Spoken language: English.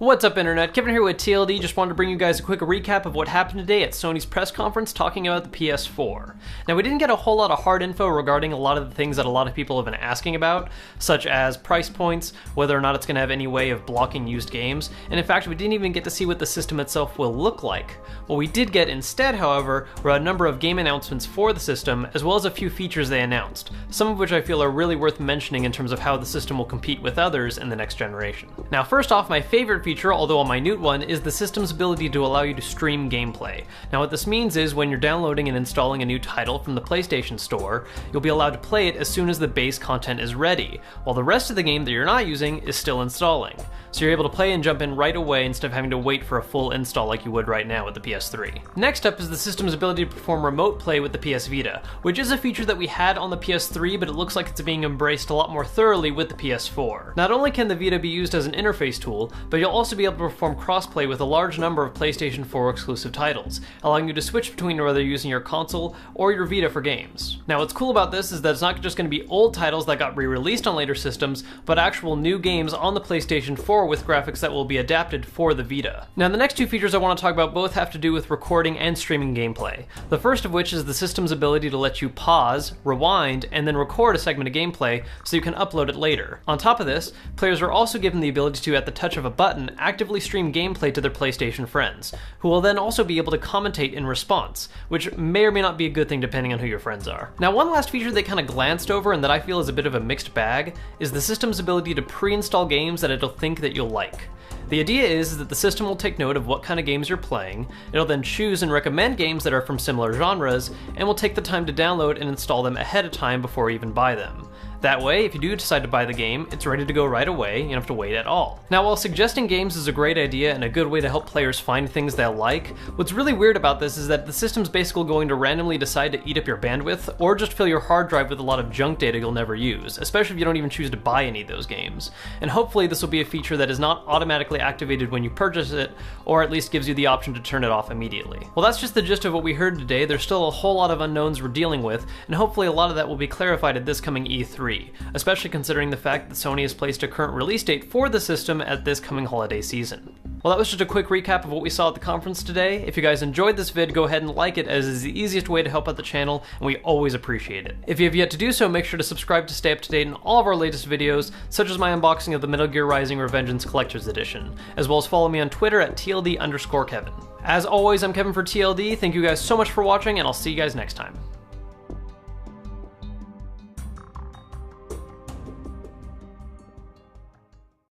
What's up, Internet? Kevin here with TLD. Just wanted to bring you guys a quick recap of what happened today at Sony's press conference talking about the PS4. Now, we didn't get a whole lot of hard info regarding a lot of the things that a lot of people have been asking about, such as price points, whether or not it's going to have any way of blocking used games, and in fact, we didn't even get to see what the system itself will look like. What we did get instead, however, were a number of game announcements for the system, as well as a few features they announced, some of which I feel are really worth mentioning in terms of how the system will compete with others in the next generation. Now, first off, my favorite feature, although a minute one, is the system's ability to allow you to stream gameplay. Now, what this means is when you're downloading and installing a new title from the PlayStation Store, you'll be allowed to play it as soon as the base content is ready, while the rest of the game that you're not using is still installing. So you're able to play and jump in right away instead of having to wait for a full install like you would right now with the PS3. Next up is the system's ability to perform remote play with the PS Vita, which is a feature that we had on the PS3, but it looks like it's being embraced a lot more thoroughly with the PS4. Not only can the Vita be used as an interface tool, but you'll also be able to perform crossplay with a large number of PlayStation 4 exclusive titles, allowing you to switch between whether using your console or your Vita for games. Now, what's cool about this is that it's not just going to be old titles that got re-released on later systems, but actual new games on the PlayStation 4 with graphics that will be adapted for the Vita. Now, the next two features I want to talk about both have to do with recording and streaming gameplay. The first of which is the system's ability to let you pause, rewind, and then record a segment of gameplay so you can upload it later. On top of this, players are also given the ability to, at the touch of a button, actively stream gameplay to their PlayStation friends, who will then also be able to commentate in response, which may or may not be a good thing depending on who your friends are. Now, one last feature they kind of glanced over and that I feel is a bit of a mixed bag is the system's ability to pre-install games that it'll think that you'll like. The idea is that the system will take note of what kind of games you're playing, it'll then choose and recommend games that are from similar genres, and will take the time to download and install them ahead of time before you even buy them. That way, if you do decide to buy the game, it's ready to go right away, you don't have to wait at all. Now, while suggesting games is a great idea and a good way to help players find things they'll like, what's really weird about this is that the system's basically going to randomly decide to eat up your bandwidth, or just fill your hard drive with a lot of junk data you'll never use, especially if you don't even choose to buy any of those games. And hopefully this will be a feature that is not automatically activated when you purchase it, or at least gives you the option to turn it off immediately. Well, that's just the gist of what we heard today. There's still a whole lot of unknowns we're dealing with, and hopefully a lot of that will be clarified at this coming E3. Especially considering the fact that Sony has placed a current release date for the system at this coming holiday season. Well, that was just a quick recap of what we saw at the conference today. If you guys enjoyed this vid, go ahead and like it, as is the easiest way to help out the channel, and we always appreciate it. If you have yet to do so, make sure to subscribe to stay up to date on all of our latest videos, such as my unboxing of the Metal Gear Rising Revengeance Collector's Edition, as well as follow me on Twitter at TLD_Kevin. As always, I'm Kevin for TLD, thank you guys so much for watching, and I'll see you guys next time.